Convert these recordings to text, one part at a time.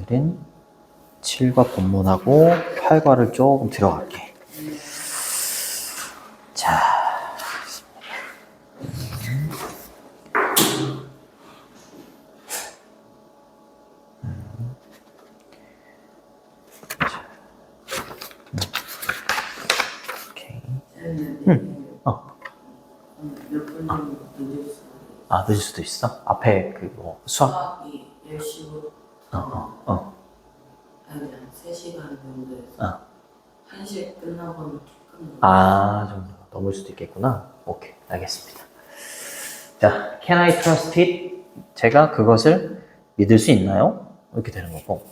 오늘은 7과 본문하고 8과를 조금 들어갈게. 자, 오케이. 늦을 수도 있어? 앞에 수학? 수학이 10시부터 아니 3시간 정도 해서 1시에 끝나고는 조금 정도 넘을 수도 있겠구나. 오케이, 알겠습니다. 자, can I trust it? 제가 그것을 믿을 수 있나요? 이렇게 되는 거고,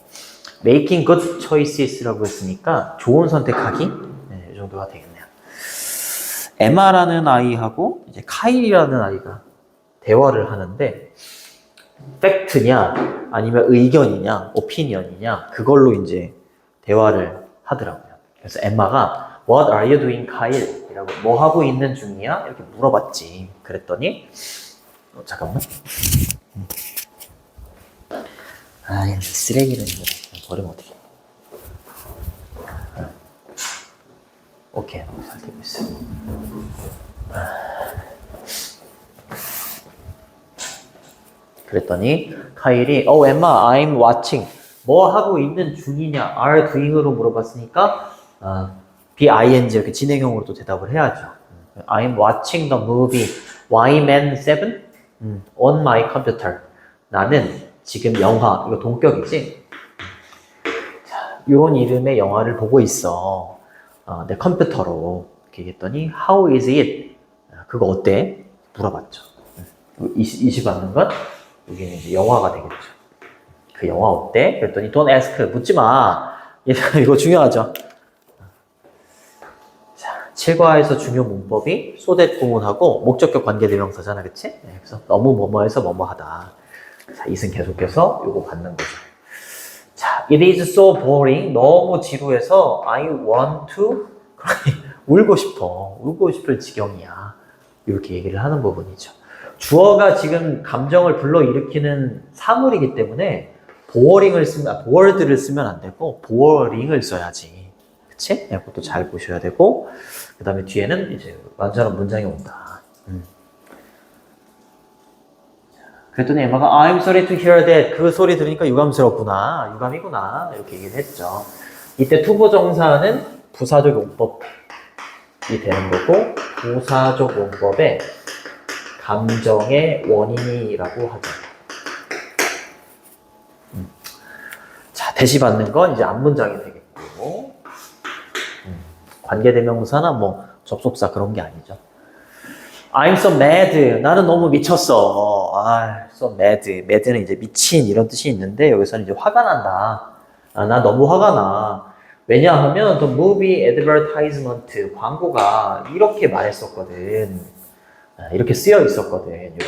making good choices라고 했으니까 좋은 선택하기, 이 정도가 되겠네요. 에마라는 아이하고 이제 카일이라는 아이가 대화를 하는데, 팩트냐 아니면 의견이냐 오피니언이냐 그걸로 이제 대화를 하더라고요. 그래서 엠마가 What are you doing, Kyle? 이라고 뭐 하고 있는 중이야? 이렇게 물어봤지. 그랬더니 잠깐만. 쓰레기를 이거 버리면 어떡해. 오케이, 잘 되고 있어. 그랬더니 카일이 엠마, I'm watching. 뭐 하고 있는 중이냐? are doing으로 물어봤으니까 be-ing 이렇게 진행형으로 또 대답을 해야죠. I'm watching the movie Yman 7 on my computer. 나는 지금 영화, 이거 동격이지? 자, 이런 이름의 영화를 보고 있어. 내 컴퓨터로. 이렇게 얘기했더니 How is it? 그거 어때? 물어봤죠. 이시 받는 건 여기는 이제 영화가 되겠죠. 그 영화 어때? 그랬더니 don't ask, 묻지 마. 이거 중요하죠. 자, 7과에서 중요 문법이 so that 구문하고 목적격 관계대명사잖아, 그치? 그래서 너무 뭐뭐해서 뭐뭐하다. 자, 이승 계속해서 요거 받는 거죠. 자, it is so boring. 너무 지루해서 I want to 울고 싶을 지경이야. 이렇게 얘기를 하는 부분이죠. 주어가 지금 감정을 불러일으키는 사물이기 때문에 보어링을 쓰면, 보어드를 쓰면 안 되고 보어링을 써야지. 그치? 이것도 잘 보셔야 되고, 그 다음에 뒤에는 이제 완전한 문장이 온다. 그랬더니 에마가 I'm sorry to hear that. 그 소리 들으니까 유감스럽구나. 유감이구나. 이렇게 얘기를 했죠. 이때 투부정사는 부사적 용법이 되는 거고, 부사적 용법에 감정의 원인이라고 하죠. 자, 대시받는 건 이제 앞문장이 되겠고, 관계대명사나 뭐 접속사 그런 게 아니죠. I'm so mad. 나는 너무 미쳤어. so mad. mad는 이제 미친 이런 뜻이 있는데 여기서는 이제 화가 난다. 나 너무 화가 나. 왜냐하면 the movie advertisement 광고가 이렇게 말했었거든. 이렇게 쓰여 있었거든. 이렇게.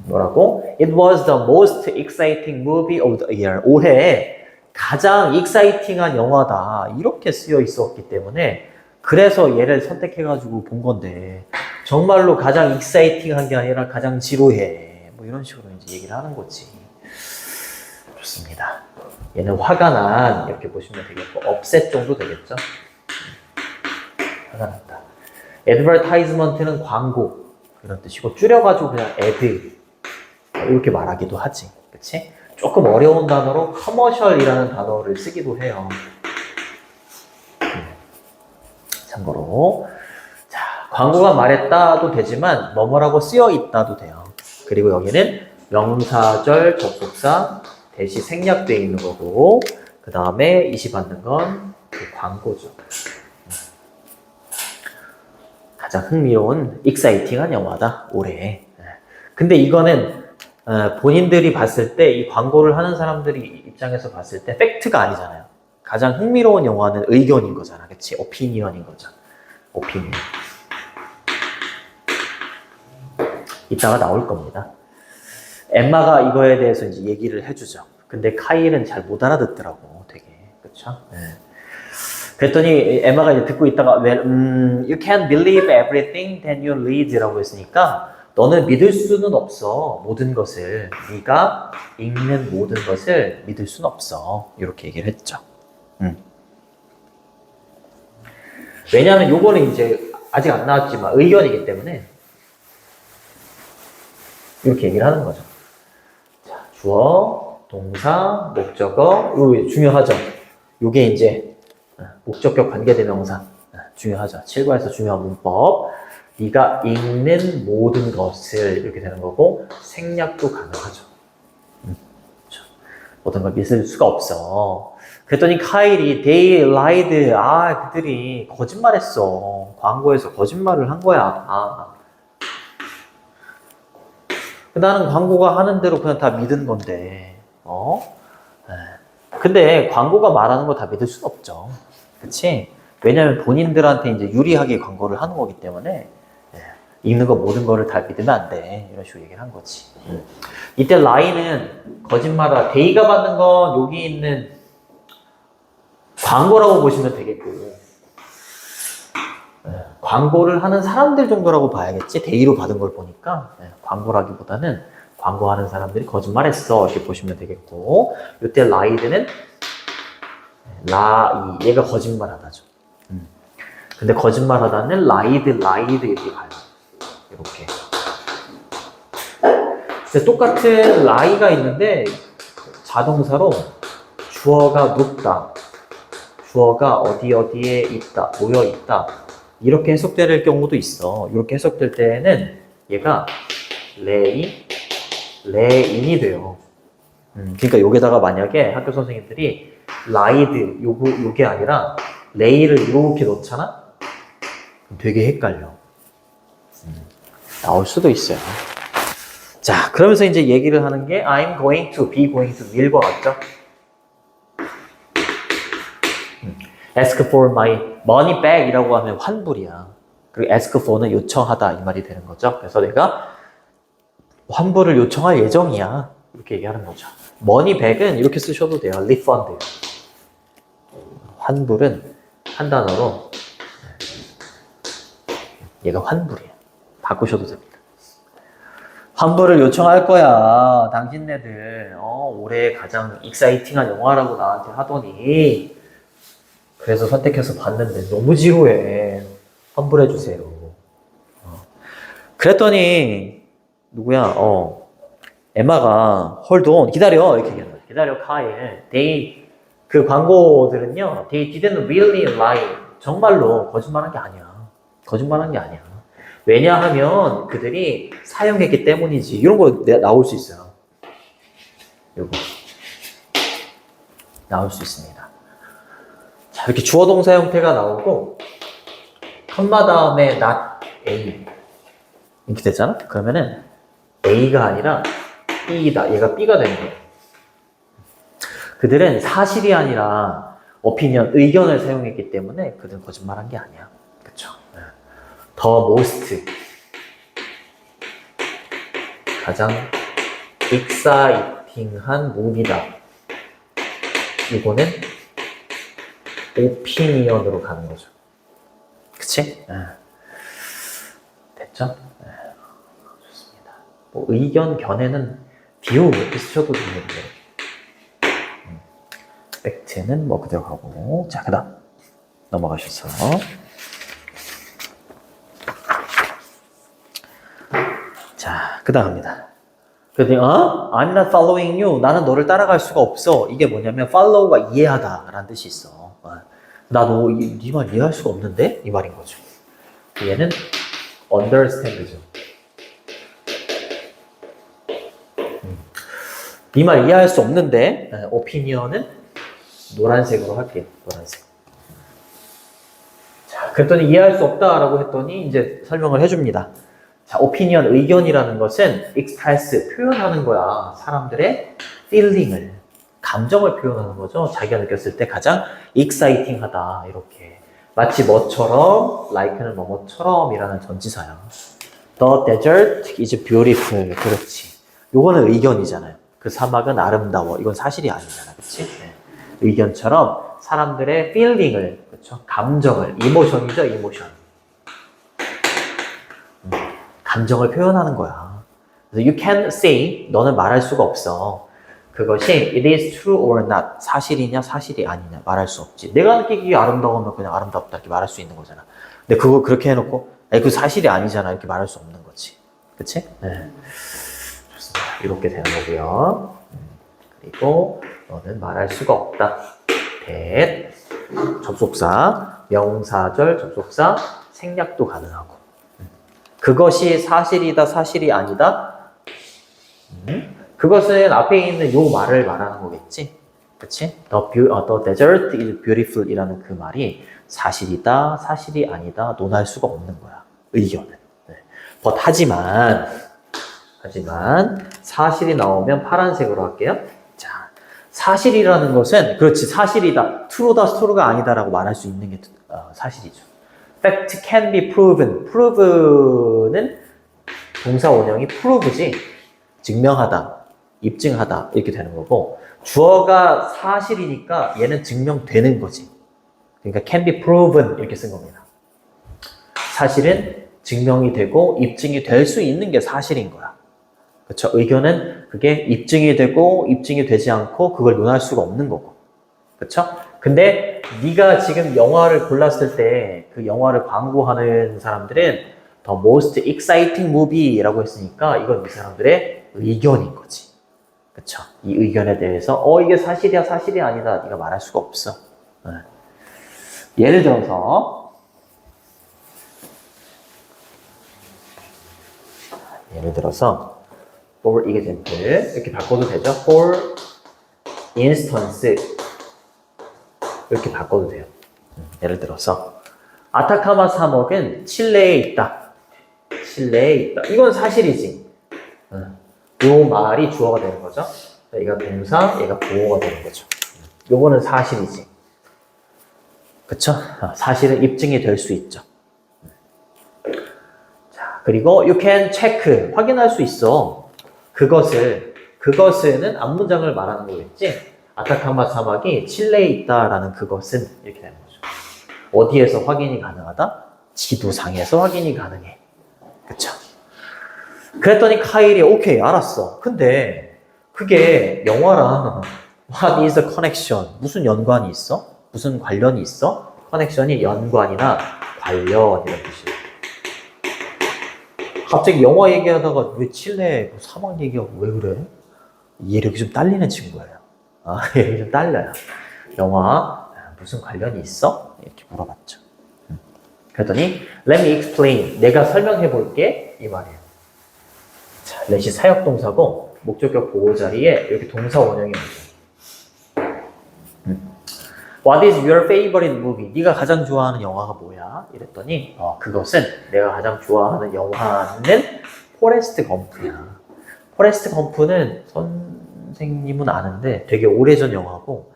뭐라고? It was the most exciting movie of the year. 올해 가장 exciting한 영화다. 이렇게 쓰여 있었기 때문에 그래서 얘를 선택해가지고 본 건데 정말로 가장 exciting한 게 아니라 가장 지루해. 뭐 이런 식으로 이제 얘기를 하는 거지. 좋습니다. 얘는 화가 난 이렇게 보시면 되겠고 upset 정도 되겠죠? 화가 났다. advertisement는 광고 이런 뜻이고 줄여가지고 그냥 ad 이렇게 말하기도 하지. 그치? 조금 어려운 단어로 commercial이라는 단어를 쓰기도 해요. 참고로 자, 광고가 말했다도 되지만 뭐뭐라고 쓰여 있다도 돼요. 그리고 여기는 명사절 접속사 대시 생략되어 있는 거고 그 다음에 이시 받는 건 그 광고죠. 가장 흥미로운 익사이팅한 영화다 올해. 근데 이거는 본인들이 봤을 때 이 광고를 하는 사람들이 입장에서 봤을 때 팩트가 아니잖아요. 가장 흥미로운 영화는 의견인 거잖아, 그치? 오피니언인 거죠. 오피니언. 이따가 나올 겁니다. 엠마가 이거에 대해서 이제 얘기를 해주죠. 근데 카일은 잘 못 알아듣더라고, 되게. 그쵸? 네. 그랬더니 엠마가 이제 듣고 있다가 well, you can't believe everything that you read라고 했으니까 너는 믿을 수는 없어. 모든 것을. 네가 읽는 모든 것을 믿을 수는 없어. 이렇게 얘기를 했죠. 왜냐하면 요거는 이제 아직 안 나왔지만 의견이기 때문에 이렇게 얘기를 하는 거죠. 자, 주어, 동사, 목적어, 이거 중요하죠. 요게 이제 목적격 관계대명사 중요하죠. 7과에서 중요한 문법. 네가 읽는 모든 것을 이렇게 되는 거고 생략도 가능하죠. 그렇죠. 모든 걸 믿을 수가 없어. 그랬더니 카일이 they lied. 그들이 거짓말했어. 광고에서 거짓말을 한 거야. 나는 광고가 하는 대로 그냥 다 믿은 건데, 근데 광고가 말하는 거 다 믿을 수는 없죠. 그치? 왜냐면 본인들한테 이제 유리하게 광고를 하는 거기 때문에, 읽는 거 모든 거를 다 믿으면 안 돼. 이런 식으로 얘기를 한 거지. 이때 라인은 거짓말을, 데이가 받는 건 여기 있는 광고라고 보시면 되겠고, 광고를 하는 사람들 정도라고 봐야겠지. 데이로 받은 걸 보니까 광고라기보다는 광고하는 사람들이 거짓말했어 이렇게 보시면 되겠고, 이때 라이드는 얘가 거짓말하다죠. 근데 거짓말하다는 라이드 이렇게 가요. 이렇게. 근데 똑같은 라이가 있는데 자동사로 주어가 눕다, 주어가 어디에 있다, 모여 있다. 이렇게 해석될 경우도 있어. 이렇게 해석될 때는 얘가 레인이 돼요. 그러니까 여기다가 만약에 학교 선생님들이 라이드 요게 아니라 레이를 이렇게 넣잖아? 되게 헷갈려. 나올 수도 있어요. 자, 그러면서 이제 얘기를 하는 게 I'm going to, be going to will과 같죠? ask for my money back 이라고 하면 환불이야. 그리고 ask for는 요청하다 이 말이 되는 거죠. 그래서 내가 환불을 요청할 예정이야. 이렇게 얘기하는 거죠. money back은 이렇게 쓰셔도 돼요. refund. 환불은 한 단어로 얘가 환불이야. 바꾸셔도 됩니다. 환불을 요청할 거야. 당신네들 올해 가장 익사이팅한 영화라고 나한테 하더니 그래서 선택해서 봤는데 너무 지루해. 환불해주세요. 그랬더니 누구야? 에마가 hold on, 기다려 이렇게 얘기하는 거야. 기다려 카일. 그 광고들은요, they didn't really lie. 정말로 거짓말한 게 아니야. 거짓말한 게 아니야. 왜냐하면 그들이 사용했기 때문이지. 이런 거 나올 수 있어요. 요거 나올 수 있습니다. 자, 이렇게 주어 동사 형태가 나오고 컴마 다음에 not A 이렇게 되잖아? 그러면은 A가 아니라 B다. 얘가 B가 되는 거예요. 그들은 사실이 아니라 opinion, 의견을 사용했기 때문에 그들은 거짓말한 게 아니야. 그쵸? The most 가장 exciting한 무비다. 이거는 opinion으로 가는 거죠. 그치? 됐죠? 좋습니다. 뭐 의견, 견해는 view 이렇게 쓰셔도 되는데 팩트는 뭐 그대로 가고. 자, 그 다음 넘어가셔서 자, 그 다음입니다. 그랬더니 I'm not following you. 나는 너를 따라갈 수가 없어. 이게 뭐냐면 follow가 이해하다 라는 뜻이 있어. 나 너 네 말 이해할 수가 없는데? 이 말인 거죠. 얘는 understand죠. 네 말 이해할 수 없는데 opinion은 노란색으로 할게요. 노란색. 자, 그랬더니 이해할 수 없다라고 했더니 이제 설명을 해줍니다. 자, opinion, 의견이라는 것은 express, 표현하는 거야. 사람들의 feeling을, 감정을 표현하는 거죠. 자기가 느꼈을 때 가장 exciting하다. 이렇게. 마치 뭐처럼, like는 뭐뭐처럼 이라는 전치사야. The desert is beautiful. 그렇지. 요거는 의견이잖아요. 그 사막은 아름다워. 이건 사실이 아니잖아. 그치? 네. 의견처럼 사람들의 feeling을, 그렇죠? 감정을, 이모션이죠, 이모션. 감정을 표현하는 거야. 그래서 you can say, 너는 말할 수가 없어. 그것이 it is true or not, 사실이냐 사실이 아니냐 말할 수 없지. 내가 느끼기에 아름다우면 그냥 아름답다 이렇게 말할 수 있는 거잖아. 근데 그거 그렇게 해놓고 아니, 그 사실이 아니잖아 이렇게 말할 수 없는 거지. 그치? 네. 좋습니다. 이렇게 되는 거고요. 그리고 너는 말할 수가 없다. that, 접속사, 명사절 접속사, 생략도 가능하고. 그것이 사실이다, 사실이 아니다. 그것은 앞에 있는 요 말을 말하는 거겠지. 그치? The desert is beautiful 이라는 그 말이 사실이다, 사실이 아니다, 논할 수가 없는 거야. 의견은. 네. 하지만, 사실이 나오면 파란색으로 할게요. 자, 사실이라는 것은, 그렇지, 사실이다. true다, true가 아니다라고 말할 수 있는 게 사실이죠. Fact can be proven. prove는 동사 원형이 prove지. 증명하다, 입증하다 이렇게 되는 거고 주어가 사실이니까 얘는 증명되는 거지. 그러니까 can be proven 이렇게 쓴 겁니다. 사실은 증명이 되고 입증이 될 수 있는 게 사실인 거야. 그렇죠? 의견은 그게 입증이 되고 입증이 되지 않고 그걸 논할 수가 없는 거고. 그렇죠? 근데 네가 지금 영화를 골랐을 때 그 영화를 광고하는 사람들은 The most exciting movie라고 했으니까 이건 이 사람들의 의견인 거지. 그쵸? 이 의견에 대해서 이게 사실이야 사실이 아니다 네가 말할 수가 없어. 네. 예를 들어서 for example 이렇게 바꿔도 되죠? for instance 이렇게 바꿔도 돼요. 예를 들어서 아타카마 사막은 칠레에 있다. 칠레에 있다. 이건 사실이지. 요 말이 주어가 되는 거죠. 얘가 동사, 얘가 보어가 되는 거죠. 요거는 사실이지. 그쵸? 사실은 입증이 될 수 있죠. 자, 그리고 you can check, 확인할 수 있어. 그것은 앞문장을 말하는 거겠지? 아타카마 사막이 칠레에 있다라는 그것은 이렇게 되는 거죠. 어디에서 확인이 가능하다? 지도상에서 확인이 가능해. 그쵸? 그랬더니 카일이 오케이 알았어. 근데 그게 영화랑 what is the connection? 무슨 연관이 있어? 무슨 관련이 있어? 커넥션이 연관이나 관련 이런 뜻이에요. 갑자기 영화 얘기하다가 왜 칠레 사막 얘기하고 왜 그래? 이력이 좀 딸리는 친구예요. 이력이 좀 딸려요. 영화 무슨 관련이 있어? 이렇게 물어봤죠. 그랬더니 let me explain. 내가 설명해 볼게 이 말이에요. 자, let이 사역동사고 목적격 보호 자리에 이렇게 동사 원형이 오죠. What is your favorite movie? 네가 가장 좋아하는 영화가 뭐야? 이랬더니 그것은 내가 가장 좋아하는 영화는 포레스트 검프야. 포레스트 검프는 선생님은 아는데 되게 오래전 영화고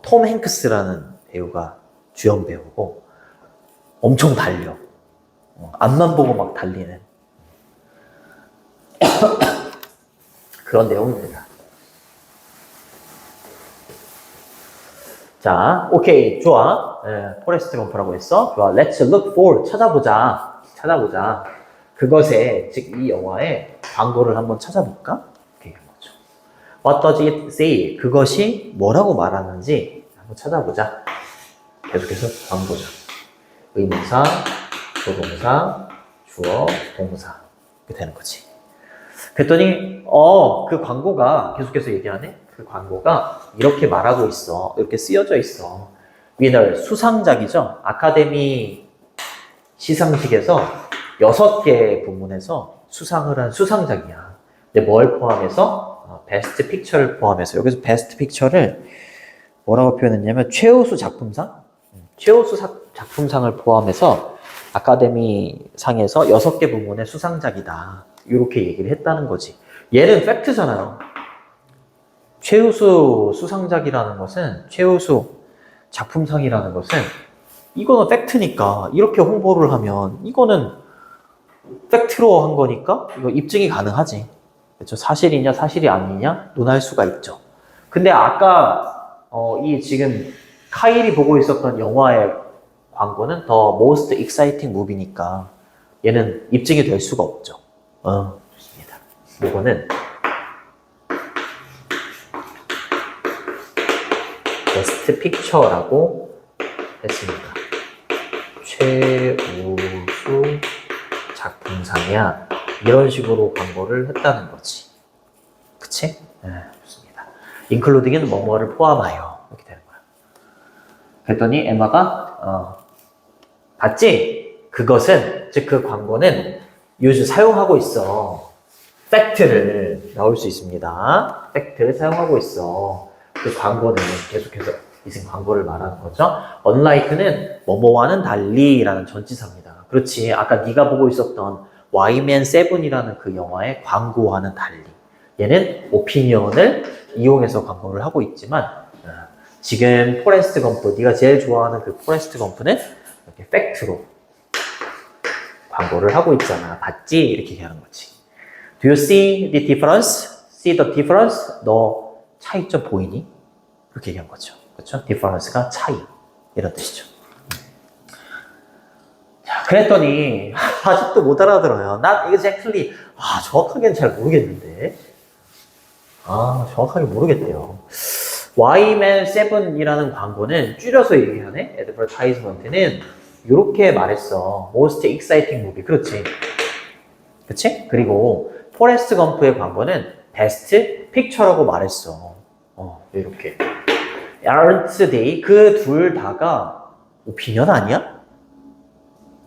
톰 행크스라는 배우가 주연 배우고 엄청 달려. 앞만 보고 막 달리는 그런 내용입니다. 자, 오케이, 좋아. 포레스트 검프라고 했어. 좋아. Let's look for, 찾아보자. 그것에, 즉 이 영화의 광고를 한번 찾아볼까? 이렇게 얘기한 거죠. What does it say? 그것이 뭐라고 말하는지 한번 찾아보자. 계속해서 광고죠. 의문사, 조동사, 주어, 동사 이렇게 되는 거지. 그랬더니 그 광고가 계속해서 얘기하네. 그 광고가 이렇게 말하고 있어. 이렇게 쓰여져 있어. 위너 수상작이죠. 아카데미 시상식에서 6개 부문에서 수상을 한 수상작이야. 근데 뭘 포함해서? 베스트 픽처를 포함해서. 여기서 베스트 픽처를 뭐라고 표현했냐면 최우수 작품상? 최우수 작품상을 포함해서 아카데미 상에서 6개 부문의 수상작이다. 이렇게 얘기를 했다는 거지. 얘는 팩트잖아요. 최우수 수상작이라는 것은, 최우수 작품상이라는 것은 이거는 팩트니까 이렇게 홍보를 하면 이거는 팩트로 한 거니까 이거 입증이 가능하지. 그렇죠? 사실이냐 사실이 아니냐 논할 수가 있죠. 근데 아까 이 지금 카일이 보고 있었던 영화의 광고는 The Most Exciting Movie니까 얘는 입증이 될 수가 없죠. 좋습니다. 이거는 베스트 픽처라고 했습니다. 최우수 작품상이야. 이런 식으로 광고를 했다는 거지. 그치? 네, 좋습니다. including은 뭐뭐를 포함하여. 이렇게 되는 거야. 그랬더니 에마가, 봤지? 그것은, 즉 그 광고는 요즘 사용하고 있어. 팩트를 나올 수 있습니다. 팩트를 사용하고 있어. 그 광고는 계속해서 이승 광고를 말하는 거죠. unlike는 뭐뭐와는 달리라는 전치사입니다. 그렇지. 아까 네가 보고 있었던 Yman 7이라는 그 영화의 광고와는 달리 얘는 오피니언을 이용해서 광고를 하고 있지만 지금 포레스트 검프, 네가 제일 좋아하는 그 포레스트 검프는 이렇게 팩트로 광고를 하고 있잖아. 봤지? 이렇게 얘기하는 거지. Do you see the difference? See the difference? 너 차이점 보이니? 그렇게 얘기한 거죠. 그렇죠? difference가 차이. 이런 뜻이죠. 자, 그랬더니 아직도 못 알아들어요. Not exactly. 정확하게는 잘 모르겠는데. 정확하게 모르겠대요. Yman 7이라는 광고는 줄여서 얘기하네. advertisement는 이렇게 말했어. Most exciting movie. 그렇지. 그치? 그리고 포레스트 검프의 광고는 베스트 픽처라고 말했어. 이렇게. Aren't they? 그 둘 다가 오피니언 아니야?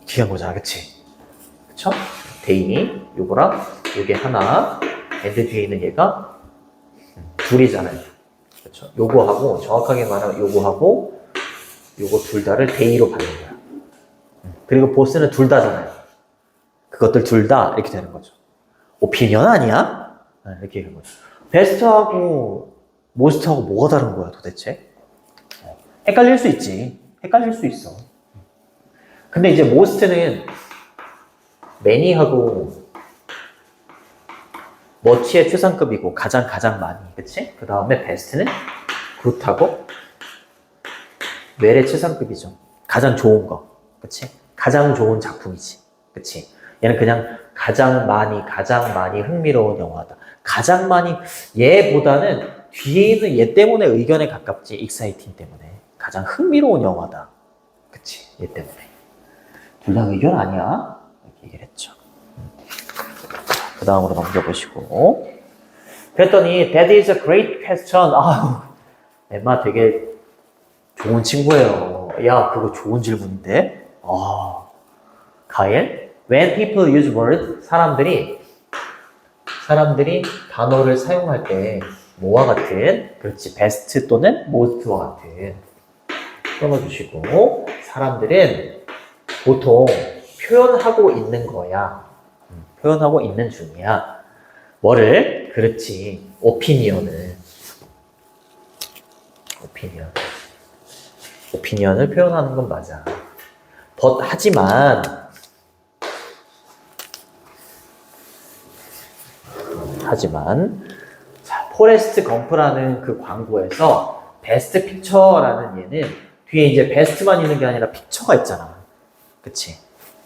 뒤한 거잖아, 그치? 그쵸? 데이니, 요거랑 요게 하나, and 데이는 얘가 둘이잖아요. 그쵸? 요거하고, 정확하게 말하면 요거하고, 요거 둘 다를 데이로 받는 거야. 그리고 보스는 둘 다잖아요. 그것들 둘 다 이렇게 되는 거죠. 오피니언 아니야? 이렇게 얘기하는 거죠. 베스트하고 모스트하고 뭐가 다른 거야 도대체? 헷갈릴 수 있지. 헷갈릴 수 있어. 근데 이제 모스트는 매니하고 머치의 최상급이고 가장 많이. 그치? 그 다음에 베스트는 굿하고 웰의 최상급이죠. 가장 좋은 거. 그치? 가장 좋은 작품이지. 그치? 얘는 그냥 가장 많이 흥미로운 영화다. 가장 많이, 얘보다는 뒤에 있는 얘 때문에 의견에 가깝지. 익사이팅 때문에. 가장 흥미로운 영화다. 그치? 얘 때문에. 둘 다 의견 아니야? 이렇게 얘기를 했죠. 그 다음으로 넘겨보시고. 그랬더니, that is a great question. 엠마 되게 좋은 친구예요. 야, 그거 좋은 질문인데? 가일? When people use word, 사람들이 단어를 사용할 때 뭐와 같은? 그렇지, best 또는 most와 같은. 써놔주시고, 사람들은 보통 표현하고 있는 거야. 표현하고 있는 중이야. 뭐를? 그렇지, 오피니언을 표현하는 건 맞아. 하지만 자, 포레스트 검프라는 그 광고에서 베스트 픽처라는 얘는 뒤에 이제 베스트만 있는 게 아니라 픽처가 있잖아. 그치?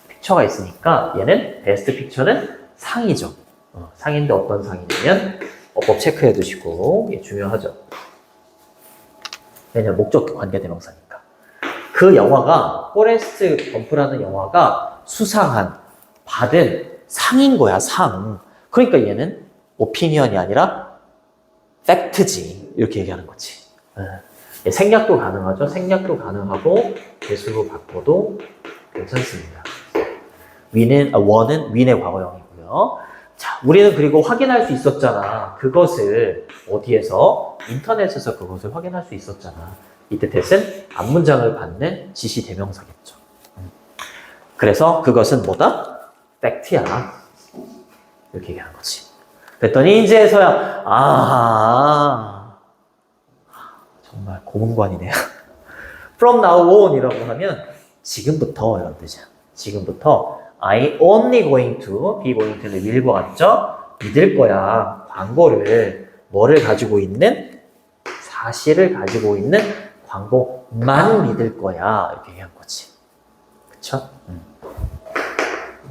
픽처가 있으니까 얘는 베스트 픽처는 상이죠. 상인데 어떤 상이냐면 어법 체크해 두시고 이게 중요하죠. 왜냐면 목적 관계 대명사니까. 그 영화가 포레스트 검프라는 영화가 받은 상인 거야, 상. 그러니까 얘는 오피니언이 아니라 팩트지. 이렇게 얘기하는 거지. 생략도 가능하죠. 생략도 가능하고 개수로 바꿔도 괜찮습니다. 원은 윈의 과거형이고요. 자, 우리는 그리고 확인할 수 있었잖아. 그것을 어디에서? 인터넷에서 그것을 확인할 수 있었잖아. 이때 that은 앞문장을 받는 지시 대명사겠죠. 그래서 그것은 뭐다? 팩트야. 이렇게 얘기하는 거지. 그랬더니 이제서야 정말 고문관이네요. From now on 이라고 하면 지금부터 이런 뜻이야. 지금부터 I only going to, be going to를 밀고 왔죠? 믿을 거야. 광고를 뭐를 가지고 있는? 사실을 가지고 있는 광고만 믿을 거야. 이렇게 얘기한 거지. 그쵸?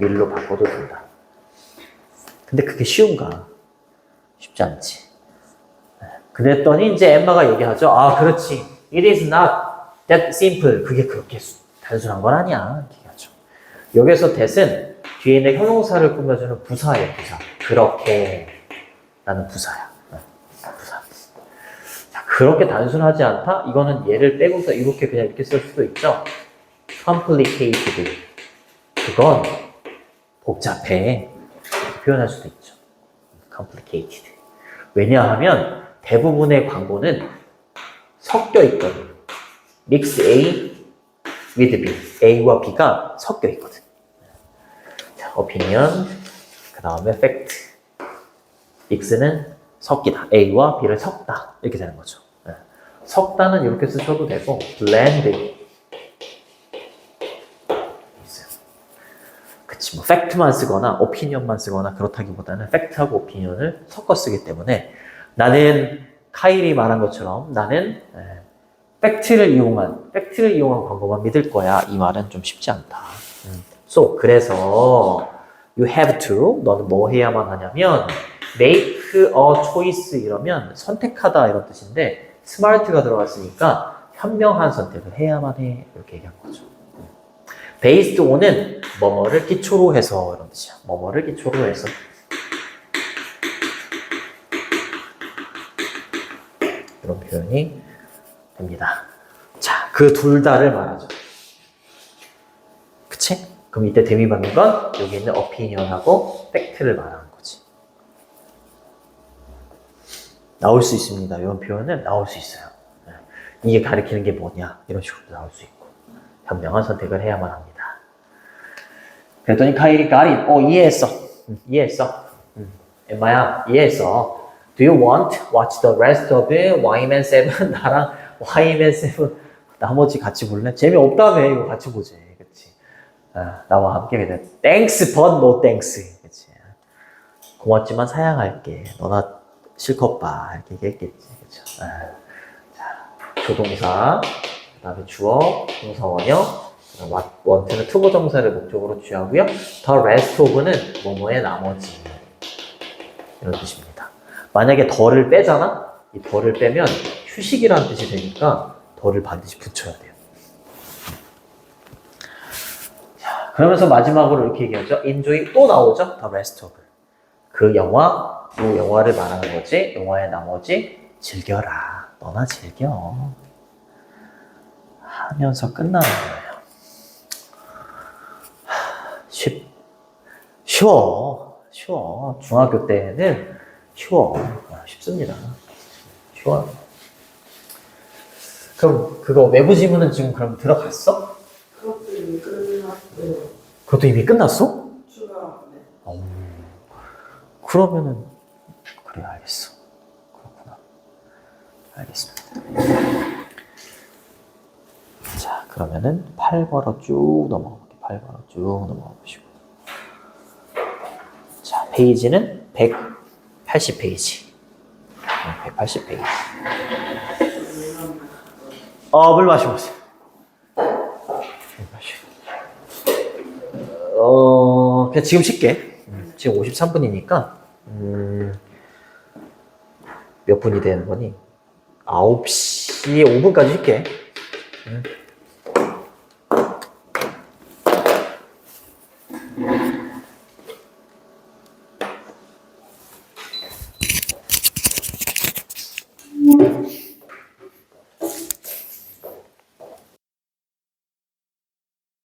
will로 바꿔도 된다. 근데 그게 쉬운가? 쉽지 않지. 그랬더니 이제 엠마가 얘기하죠. 아, 그렇지. It is not that simple. 그게 그렇게 단순한 건 아니야. 얘기하죠. 여기서 that은 뒤에 있는 형용사를 꾸며주는 부사예요, 부사. 그렇게 라는 부사야. 부사. 자, 그렇게 단순하지 않다? 이거는 얘를 빼고서 이렇게 그냥 이렇게 쓸 수도 있죠. complicated. 그건 복잡해. 표현할 수도 있죠. complicated. 왜냐하면 대부분의 광고는 섞여 있거든. mix A with B. A와 B가 섞여 있거든. 자, opinion, 그 다음에 fact. mix는 섞이다. A와 B를 섞다. 이렇게 되는 거죠. 섞다는 이렇게 쓰셔도 되고, blend. 그치, 뭐, 팩트만 쓰거나, 오피니언만 쓰거나, 그렇다기보다는 팩트하고 오피니언을 섞어 쓰기 때문에 나는 카일이 말한 것처럼 나는 팩트를 이용한 광고만 믿을 거야. 이 말은 좀 쉽지 않다. So, 그래서 you have to, 너는 뭐 해야만 하냐면 make a choice 이러면 선택하다 이런 뜻인데 smart가 들어갔으니까 현명한 선택을 해야만 해. 이렇게 얘기한 거죠. based on은 뭐뭐를 기초로 해서 이런 뜻이야. 뭐뭐를 기초로 해서. 이런 표현이 됩니다. 자, 그 둘 다를 말하죠. 그치? 그럼 이때 대미받는 건 여기 있는 opinion하고 fact를 말하는 거지. 나올 수 있습니다. 이런 표현은 나올 수 있어요. 이게 가리키는 게 뭐냐 이런 식으로 나올 수 있고 현명한 선택을 해야만 합니다. 그랬더니 카일이 이해했어. 이해했어. 엠마야, 이해했어. Do you want watch the rest of Yman 7? 나랑 Yman 7 나머지 같이 볼래? 재미없다며. 이거 같이 보지. 그치? 나와 함께 그래. Thanks but no thanks. 그치? 고맙지만 사양할게. 너나 실컷 봐. 이렇게 얘기했겠지. 그쵸? 자, 조동사, 그 다음에 주어, 동사 원형, want는 투부정사를 목적으로 취하고요. The rest of는 뭐뭐의 나머지. 이런 뜻입니다. 만약에 더를 빼잖아? 이 더를 빼면 휴식이라는 뜻이 되니까 더를 반드시 붙여야 돼요. 자, 그러면서 마지막으로 이렇게 얘기하죠. enjoy 또 나오죠? The rest of. 그 영화, 이 영화를 말하는 거지. 영화의 나머지 즐겨라. 너나 즐겨. 하면서 끝나는 거예요. 쉬워. 중학교 때는 쉬워. 쉽습니다. 쉬워요. 그럼 그거 외부 지문은 지금 그럼 들어갔어? 그것도 이미 끝났고요. 그것도 이미 끝났어? 추가, 네. 그러면은 그래 알겠어. 그렇구나. 알겠습니다. 자, 그러면은 8번으로 쭉 넘어가 볼게요. 8번으로 쭉 넘어가 보시고. 자, 페이지는 180페이지. 180페이지. 물 마셔보세요. 물 마시고. 그냥 지금 쉴게. 지금 53분이니까, 몇 분이 되는 거니? 9시 5분까지 쉴게.